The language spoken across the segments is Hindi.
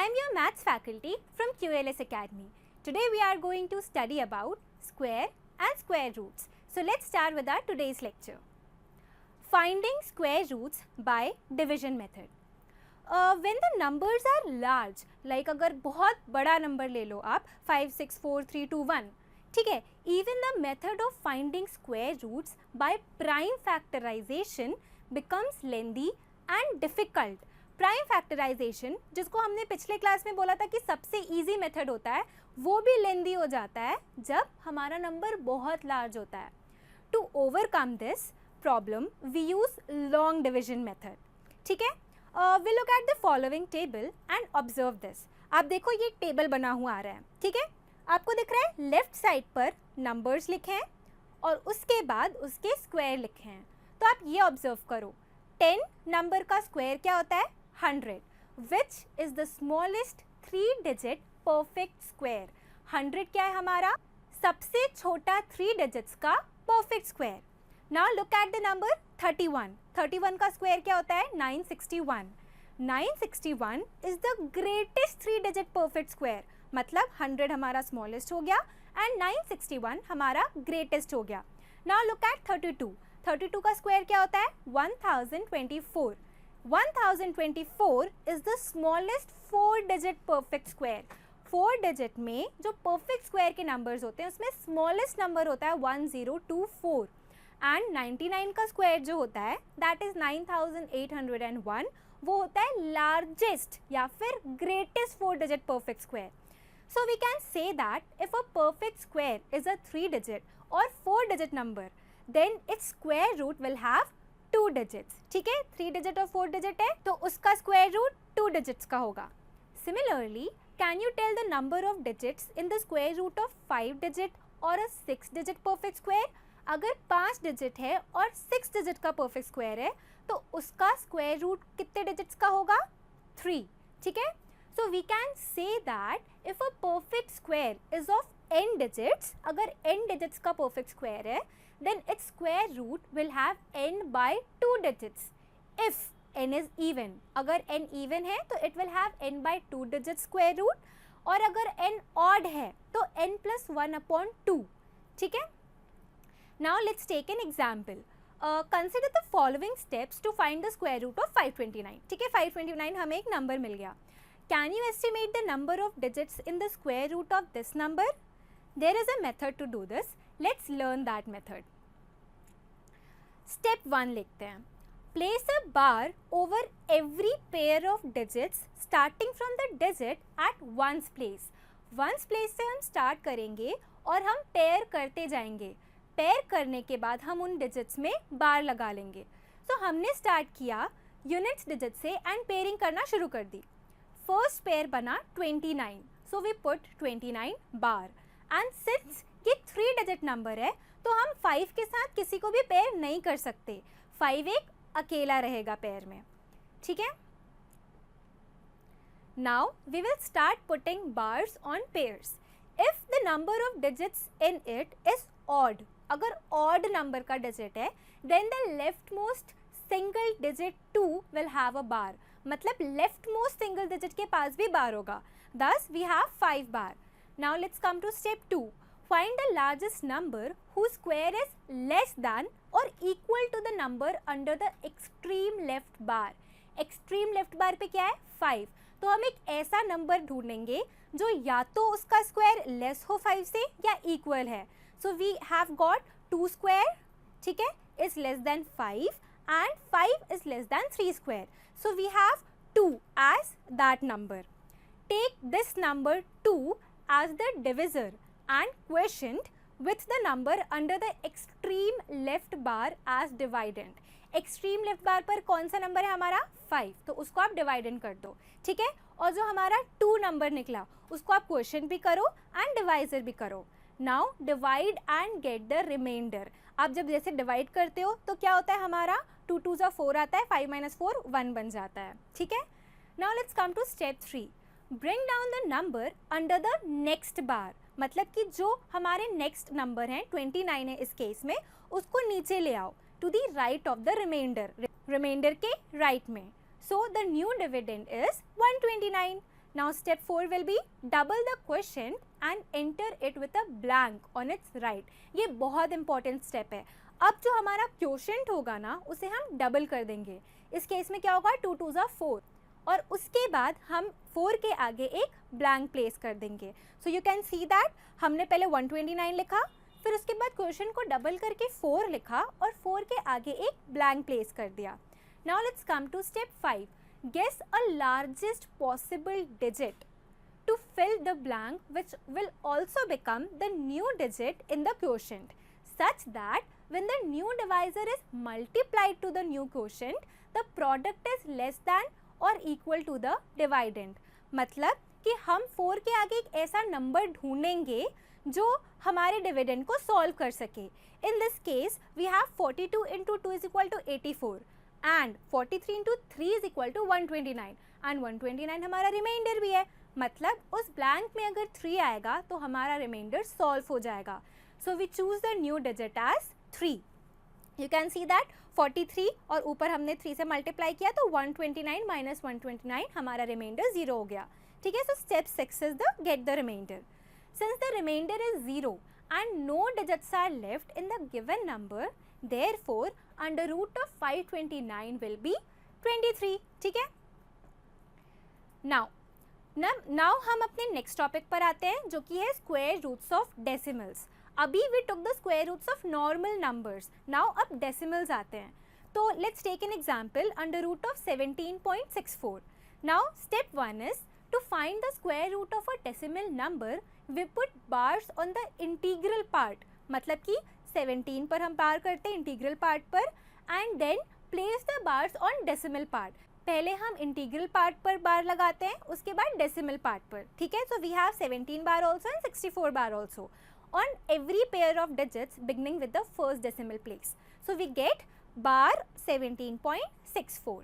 I'm your maths faculty from QLS Academy. Today we are going to study about square and square roots. So let's start with our today's lecture. Finding square roots by division method. When the numbers are large, like अगर बहुत बड़ा number ले लो आप 5, 6, 4, 3, 2, 1, ठीक है, even the method of finding square roots by prime factorization becomes lengthy and difficult. Prime factorisation, जिसको हमने पिछले क्लास में बोला था कि सबसे इजी मेथड होता है, वो भी लेंदी हो जाता है जब हमारा नंबर बहुत लार्ज होता है. To overcome this problem we use long division method. ठीक है, we look at the following table and observe this. आप देखो ये टेबल बना हुआ आ रहा है. ठीक है, आपको दिख रहा है लेफ्ट साइड पर नंबर्स लिखे हैं और उसके बाद उसके स्क्वायर लिखे हैं. तो आप ये ऑब्जर्व करो, 10 नंबर का स्क्वायर क्या होता है? 100, which is the smallest 3-digit perfect square. 100 क्या है हमारा? सबसे छोटा 3 digits का perfect square. Now look at the number 31. 31 का स्क्वायर क्या होता है? 961. 961 is the greatest 3-digit perfect square. मतलब 100 हमारा smallest हो गया and 961 हमारा greatest हो गया. Now look at 32. 32 का स्क्वायर क्या होता है? 1024. 1024 is the smallest 4-digit perfect square. 4 digit में जो perfect square के numbers होते हैं उसमें smallest number होता है 1024 and 99 का square जो होता है that is 9801, वो होता है largest या फिर greatest 4-digit perfect square. So we can say that if a perfect square is a 3-digit or 4-digit number, then its square root will have 2 digits. ठीक है, 3 digit और 4 digit है तो उसका square root 2 digits का होगा. Similarly, can you tell the number of digits in the square root of 5 digit or a 6 digit perfect square? अगर 5 digit है और 6 digit का perfect square है तो उसका square root कितने digits का होगा? 3. ठीक है, so we can say that if a perfect square is of n digits, अगर n digits का perfect square है, then its square root will have n by 2 digits. If n is even, अगर n even है तो it will have n by 2 digits square root, और अगर n odd है तो n plus 1 upon 2. ठीक है, now let's take an example. Consider the following steps to find the square root of 529. ठीक है, 529 हमें एक number मिल गया. Can you estimate the number of digits in the square root of this number? There is a method to do this. Let's learn that method. Step 1 लिखते हैं. Place a bar over every pair of digits starting from the digit at ones place. Ones place से हम start करेंगे और हम pair करते जाएंगे. Pair करने के बाद हम उन digits में bar लगा लेंगे. So हमने start किया units digit से and pairing करना शुरू कर दी. First pair बना 29. So we put 29 bar. And since ये 3 digit number है तो हम 5 के साथ किसी को भी पेयर नहीं कर सकते. 5 एक अकेला रहेगा पेयर में. ठीक है, now we will start putting bars on pairs. If the number of digits in it is odd, अगर odd number का digit है then the leftmost single digit 2 will have a bar. मतलब leftmost single digit के पास भी bar होगा. Thus we have 5 bar. Now let's come to step 2. Find the largest number whose square is less than or equal to the number under the extreme left bar. Extreme left bar पे क्या है? 5. तो हम एक ऐसा नंबर ढूंढेंगे जो या तो उसका स्क्वायर लेस हो 5 से या इक्वल है. So we have got 2 square, ठीक है, is less than 5 and 5 is less than 3 square. So we have 2 as that number. Take this number 2 as the divisor and quotient with the number under the extreme left bar as dividend. Extreme left bar पर कौन सा नंबर है हमारा? 5. तो उसको आप डिवाइडेंड कर दो. ठीक है, और जो हमारा 2 नंबर निकला उसको आप क्वोशिएंट भी करो एंड डिवाइजर भी करो. Now divide and get the remainder. आप जब जैसे डिवाइड करते हो तो क्या होता है हमारा 2 2 जा 4 आता है, 5 minus 4 1 बन जाता है. ठीक है, now let's come to step 3. Bring down the number under the next bar. मतलब कि जो हमारे नेक्स्ट नंबर हैं 29 है इस केस में, उसको नीचे ले आओ to the right of the remainder के राइट में. So the new dividend is 129. Now step 4 will be double the question and enter it with a blank on its right. ये बहुत इंपॉर्टेंट स्टेप है. अब जो हमारा क्वोशेंट होगा ना उसे हम डबल कर देंगे. इस केस में क्या होगा, 2 2s are 4 और उसके बाद हम 4 के आगे एक ब्लैंक प्लेस कर देंगे. So you can see that हमने पहले 129 लिखा, फिर उसके बाद क्वेश्चन को डबल करके 4 लिखा और 4 के आगे एक ब्लैंक प्लेस कर दिया. Now let's come to step 5. Guess a largest possible digit to fill the blank which will also become the new digit in the quotient such that when the new divisor is multiplied to the new quotient the product is less than or equal to the dividend. मतलब कि हम 4 के आगे एक ऐसा नंबर ढूंढेंगे जो हमारे डिविडेंड को सॉल्व कर सके. In this case we have 42 into 2 is equal to 84 and 43 into 3 is equal to 129 and 129 हमारा रिमाइंडर भी है. मतलब उस ब्लैंक में अगर 3 आएगा तो हमारा रिमाइंडर सॉल्व हो जाएगा. So we choose the new digit as 3. You can see that 43 और ऊपर हमने 3 से मल्टीप्लाई किया तो 129 माइनस 129 हमारा रिमाइंडर 0 हो गया. ठीक है. So step 6 is the get the remainder. Since the remainder is 0 and no digits are left in the given number, therefore under root of 529 will be 23. ठीक है. now हम अपने नेक्स्ट टॉपिक पर आते हैं जो कि है स्क्वायर रूट्स ऑफ डेसिमल्स. अभी we took the square roots of normal numbers. now अब डेसिमल्स आते हैं. तो let's take an example under root of 17.64. now step 1 is to find the square root of a decimal number. we put bars on the integral part. मतलब कि 17 पर हम बार करते हैं इंटीग्रल पार्ट पर and then place the bars on decimal part. पहले हम इंटीग्रल पार्ट पर बार लगाते हैं उसके बाद डेसिमल पार्ट पर. ठीक है. so we have 17 bar also and 64 bar also on every pair of digits beginning with the first decimal place. so we get bar 17.64.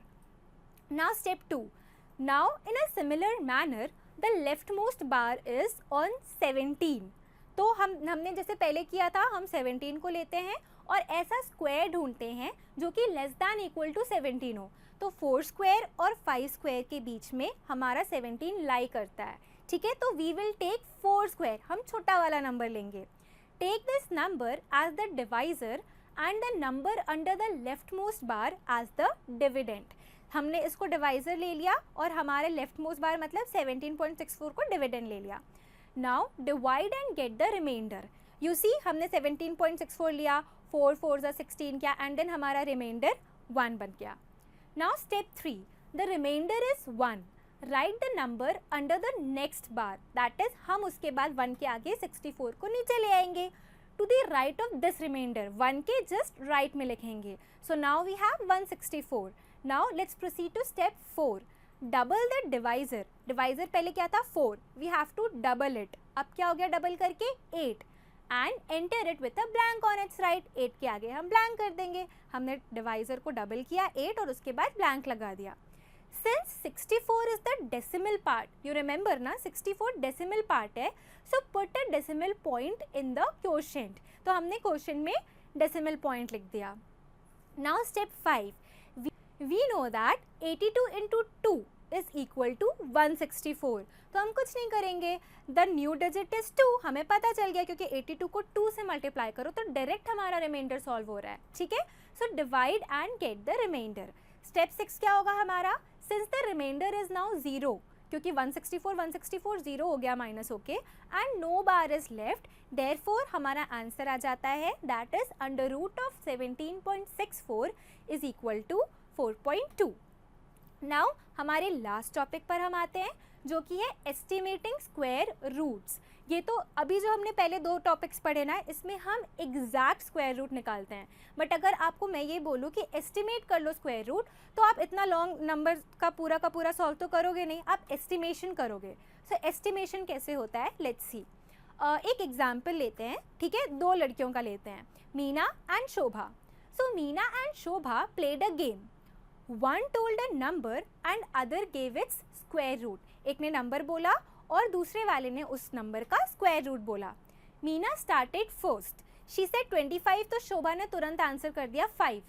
now step 2. now in a similar manner the leftmost bar is on 17. तो हमने जैसे पहले किया था हम 17 को लेते हैं और ऐसा स्क्वायर ढूंढते हैं जो कि लेस दैन इक्वल टू 17 हो. तो 4 स्क्वायर और 5 स्क्वायर के बीच में हमारा 17 लाई करता है. ठीक है. तो वी विल टेक 4 स्क्वायर. हम छोटा वाला नंबर लेंगे. Take this number as the divisor and the number under the left most bar as the dividend. हमने इसको डिवाइजर ले लिया और हमारे लेफ्ट मोस्ट बार मतलब 17.64 को डिविडेंड ले लिया. Now divide and get the remainder. You see हमने 17.64 लिया, 4 4 16 किया एंड देन हमारा रिमाइंडर 1 बन गया. Now step 3. The remainder is 1. Write the number under the next bar. That is हम उसके बाद 1 के आगे 64 को नीचे ले आएंगे. To the right of this remainder 1 के जस्ट राइट में लिखेंगे. So now we have 164. Now let's proceed to step 4. Double the divisor. Divisor पहले क्या था 4. We have to double it. अब क्या हो गया डबल करके 8 and enter it with a blank on its right. 8 के आगे हम blank कर देंगे. हमने डिवाइजर को डबल किया 8 और उसके बाद blank लगा दिया. Since 64 is the decimal part, you remember ना 64 decimal part है, so put a decimal point in the quotient. तो हमने quotient में decimal point लिख दिया. Now step 5. We know that 82 into 2 is equal to 164. तो हम कुछ नहीं करेंगे. The new digit is 2. हमें पता चल गया क्योंकि 82 को 2 से मल्टीप्लाई करो तो डायरेक्ट हमारा रिमाइंडर सॉल्व हो रहा है. ठीक है. So divide and get the remainder. Step 6 क्या होगा हमारा. Since the remainder is now 0 क्योंकि 164 0 हो गया माइनस होके and no bar is left. Therefore हमारा आंसर आ जाता है that is under root of 17.64 is equal to 4.2. Now हमारे लास्ट टॉपिक पर हम आते हैं जो कि है एस्टिमेटिंग स्क्वायर रूट्स. ये तो अभी जो हमने पहले 2 टॉपिक्स पढ़े ना इसमें हम एग्जैक्ट स्क्वायर रूट निकालते हैं. बट अगर आपको मैं ये बोलूँ कि एस्टिमेट कर लो स्क्वायर रूट तो आप इतना लॉन्ग नंबर का पूरा सॉल्व तो करोगे नहीं, आप एस्टिमेशन करोगे. सो एस्टिमेशन कैसे होता है लेट्स सी. एक एग्जाम्पल लेते हैं. ठीक है. 2 लड़कियों का लेते हैं, Meena and Shobha. So Meena and Shobha played a game. One told a number and other gave its square root. एक ने नंबर बोला और दूसरे वाले ने उस नंबर का स्क्वायर रूट बोला. Meena started first. She said 25 तो शोभा ने तुरंत आंसर कर दिया 5.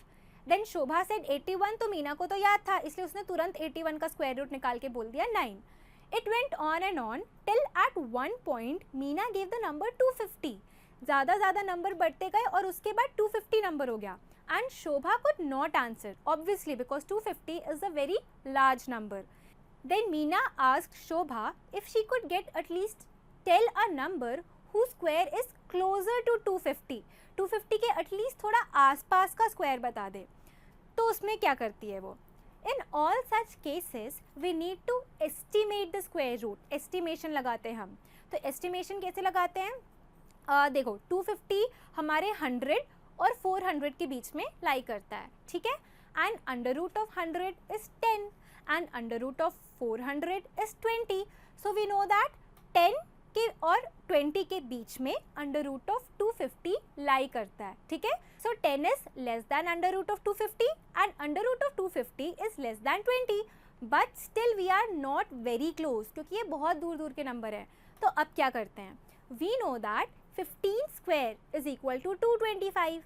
देन शोभा सेड 81 तो मीना को तो याद था इसलिए उसने तुरंत 81 का स्क्वायर रूट निकाल के बोल दिया 9. It went on till at one point Meena gave the number 250. ज़्यादा नंबर बढ़ते गए और उसके बाद 250 नंबर हो गया. And Shobha could not answer, obviously because 250 is a very large number. Then Meena asked Shobha if she could get at least tell a number whose square is closer to 250. 250 के at least थोड़ा आसपास का स्क्वायर बता दे. तो उसमें क्या करती है वो? In all such cases, we need to estimate the square root. Estimation लगाते हैं हम. तो estimation कैसे लगाते हैं? देखो 250 हमारे 100 और 400 के बीच में लाई करता है, ठीक है? And under root of 100 is 10 and under root of 400 is 20. So we know that 10 के और 20 के बीच में under root of 250 लाई करता है, ठीक है? So 10 is less than under root of 250 and under root of 250 is less than 20. But still we are not very close क्योंकि ये बहुत दूर दूर के नंबर हैं. तो अब क्या करते हैं? We know that 15 square is equal to 225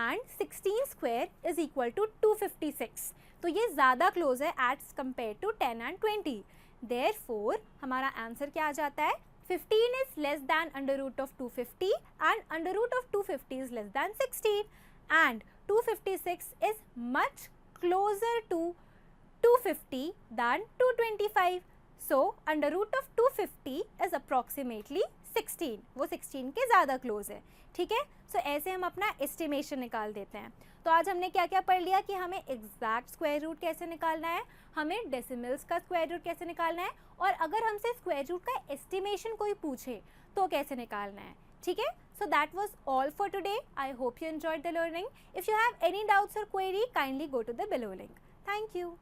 and 16 square is equal to 256. तो ये ज़्यादा क्लोज है as compared to 10 and 20. Therefore हमारा आंसर क्या आ जाता है? 15 is less than under root of 250 and under root of 250 is less than 16 and 256 is much closer to 250 than 225. So under root of 250 is approximately 16. वो 16 के ज़्यादा क्लोज है, ठीक है? सो ऐसे हम अपना एस्टिमेशन निकाल देते हैं. तो आज हमने क्या क्या पढ़ लिया कि हमें एग्जैक्ट स्क्वायर रूट कैसे निकालना है, हमें डेसिमल्स का स्क्वायर रूट कैसे निकालना है और अगर हमसे स्क्वायर रूट का एस्टिमेशन कोई पूछे तो कैसे निकालना है, ठीक है? So that was all for today. I hope you enjoyed the learning. If you have any doubts or query, kindly go to the below link. Thank you.